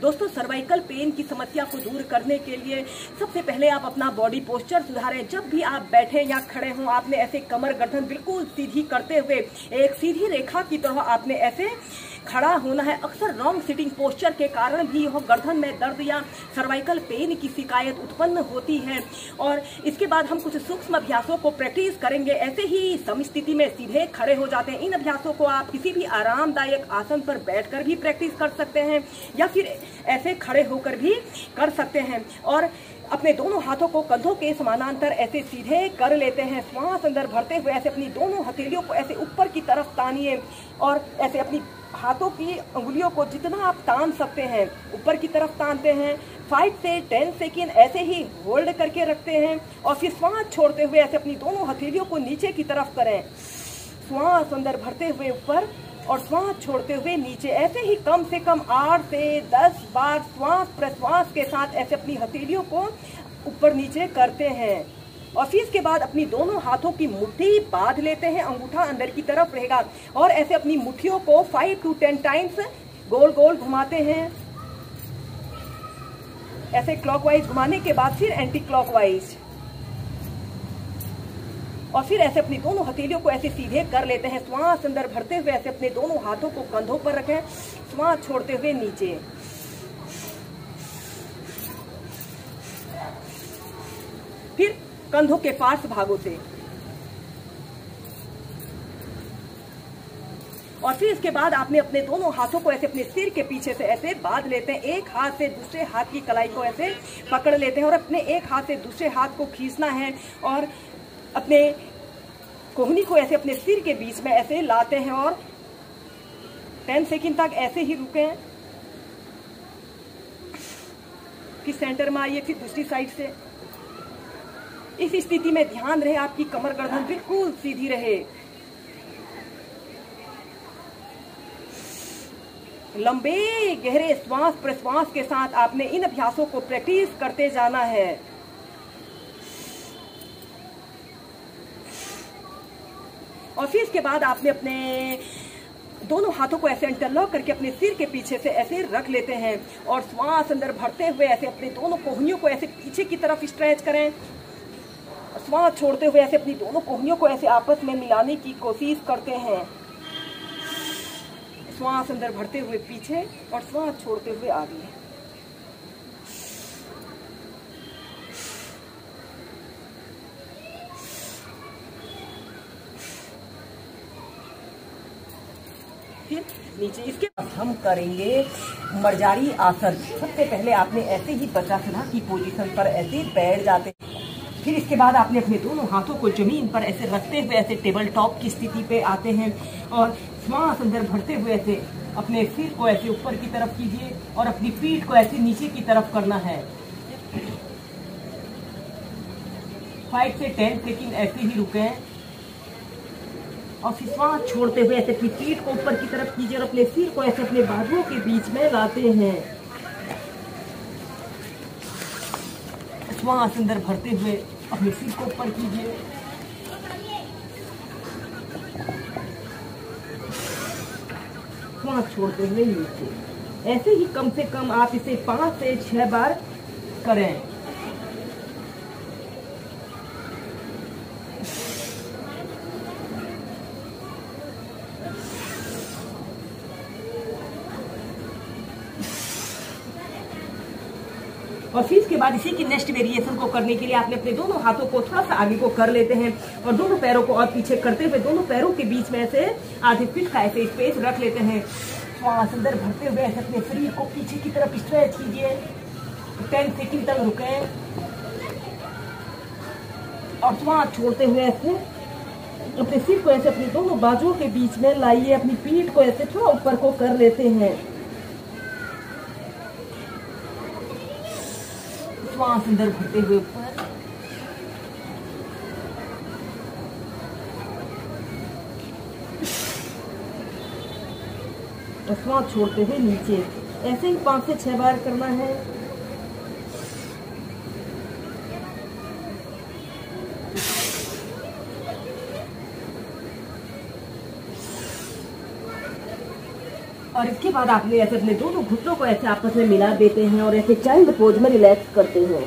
दोस्तों, cervical pain की समस्या को दूर करने के लिए सबसे पहले आप अपना बॉडी पोस्चर सुधारें। जब भी आप बैठे या खड़े हों, आपने ऐसे कमर गर्दन बिल्कुल सीधी करते हुए एक सीधी रेखा की तरह आपने ऐसे खड़ा होना है। अक्सर रॉन्ग सिटिंग पोस्चर के कारण भी यह गर्दन में दर्द या सर्वाइकल पेन की शिकायत उत्पन्न होती है। और इसके बाद हम कुछ सूक्ष्म अभ्यासों को प्रैक्टिस करेंगे। ऐसे ही समस्थिति में सीधे खड़े हो जाते हैं। इन अभ्यासों को आप किसी भी आरामदायक आसन पर बैठकर भी प्रैक्टिस कर सकते हैं या फिर ऐसे खड़े होकर भी कर सकते हैं। और अपने दोनों हाथों को कंधों के समानांतर ऐसे सीधे कर लेते हैं। श्वास अंदर भरते हुए ऐसे अपनी दोनों हथेलियों को ऐसे ऊपर की तरफ तानिए और ऐसे अपनी हाथों की अंगुलियों को जितना आप तान सकते हैं ऊपर की तरफ तानते हैं। 5 से 10 सेकेंड ऐसे ही होल्ड करके रखते हैं और फिर श्वास छोड़ते हुए ऐसे अपनी दोनों हथेलियों को नीचे की तरफ करें। श्वास अंदर भरते हुए ऊपर और श्वास छोड़ते हुए नीचे। ऐसे ही कम से कम 8 से 10 बार श्वास प्रश्वास के साथ ऐसे अपनी हथेलियों को ऊपर नीचे करते हैं। और फिर इसके बाद अपनी दोनों हाथों की मुट्ठी बांध लेते हैं, अंगूठा अंदर की तरफ रहेगा और ऐसे अपनी मुट्ठियों को 5 to 10 टाइम्स गोल गोल घुमाते हैं। ऐसे क्लॉकवाइज घुमाने के बाद फिर एंटी क्लॉकवाइज और फिर ऐसे अपनी दोनों हथेलियों को ऐसे सीधे कर लेते हैं। श्वास अंदर भरते हुए ऐसे अपने दोनों हाथों को कंधों पर रखें, श्वास छोड़ते हुए नीचे। फिर कंधों के पार्श्व भागों से और फिर इसके बाद आपने अपने दोनों हाथों को ऐसे अपने सिर के पीछे से ऐसे बांध लेते हैं। एक हाथ से दूसरे हाथ की कलाई को ऐसे पकड़ लेते हैं और अपने एक हाथ से दूसरे हाथ को खींचना है और अपने कोहनी को ऐसे अपने सिर के बीच में ऐसे लाते हैं और 10 सेकंड तक ऐसे ही रुकें। फिर सेंटर में आइए, फिर दूसरी साइड से। इस स्थिति में ध्यान रहे आपकी कमर गर्दन बिल्कुल सीधी रहे। लंबे गहरे श्वास प्रश्वास के साथ आपने इन अभ्यासों को प्रैक्टिस करते जाना है। और फिर इसके बाद आपने अपने दोनों हाथों को ऐसे इंटरलॉक करके अपने सिर के पीछे से ऐसे रख लेते हैं और श्वास अंदर भरते हुए ऐसे अपने दोनों कोहनियों को ऐसे पीछे की तरफ स्ट्रेच करें। श्वास छोड़ते हुए ऐसे अपनी दोनों कोहनियों को ऐसे आपस में मिलाने की कोशिश करते हैं। श्वास अंदर भरते हुए पीछे और श्वास छोड़ते हुए आगे। फिर नीचे। इसके बाद हम करेंगे मर्जारी आसन। सबसे पहले आपने ऐसे ही वज्रासन की पोजीशन पर ऐसे बैठ जाते हैं। फिर इसके बाद आपने अपने दोनों हाथों को जमीन पर ऐसे रखते हुए ऐसे टेबल टॉप की स्थिति पे आते हैं और श्वास अंदर भरते हुए ऐसे अपने सिर को ऐसे ऊपर की तरफ कीजिए और अपनी पीठ को ऐसे नीचे की तरफ करना है। 5 से 10 सेकंड ऐसे ही रुकें और फिर श्वास छोड़ते हुए ऐसे अपनी पीठ को ऊपर की तरफ कीजिए और अपने सिर को ऐसे अपने बाजुओं के बीच में लाते हैं। श्वास अंदर भरते हुए अपने सिर को ऊपर कीजिए। श्वास छोड़ते हुए नीचे। ऐसे ही कम से कम आप इसे 5 से 6 बार करें। और फिर इसके बाद इसी की नेक्स्ट वेरिएशन को करने के लिए आपने अपने दोनों हाथों को थोड़ा सा आगे को कर लेते हैं और दोनों पैरों को और पीछे करते हुए दोनों पैरों के बीच में ऐसे आधे फीट का ऐसे स्पेस रख लेते हैं। श्वास अंदर भरते हुए ऐसे अपने शरीर को पीछे की तरफ स्ट्रेच कीजिए। 10 सेकंड तक रुकें और श्वास छोड़ते हुए ऐसे अपने सिर को ऐसे अपनी दोनों बाजुओं के बीच में लाइए। अपनी पीठ को ऐसे थोड़ा ऊपर को कर लेते हैं। श्वास अंदर भरते हुए ऊपर और श्वास छोड़ते हुए नीचे। ऐसे ही 5 से 6 बार करना है। और इसके बाद आपने ऐसे अपने दोनों घुटनों को ऐसे आपस में मिला देते हैं और ऐसे चाइल्ड पोज में रिलैक्स करते हैं।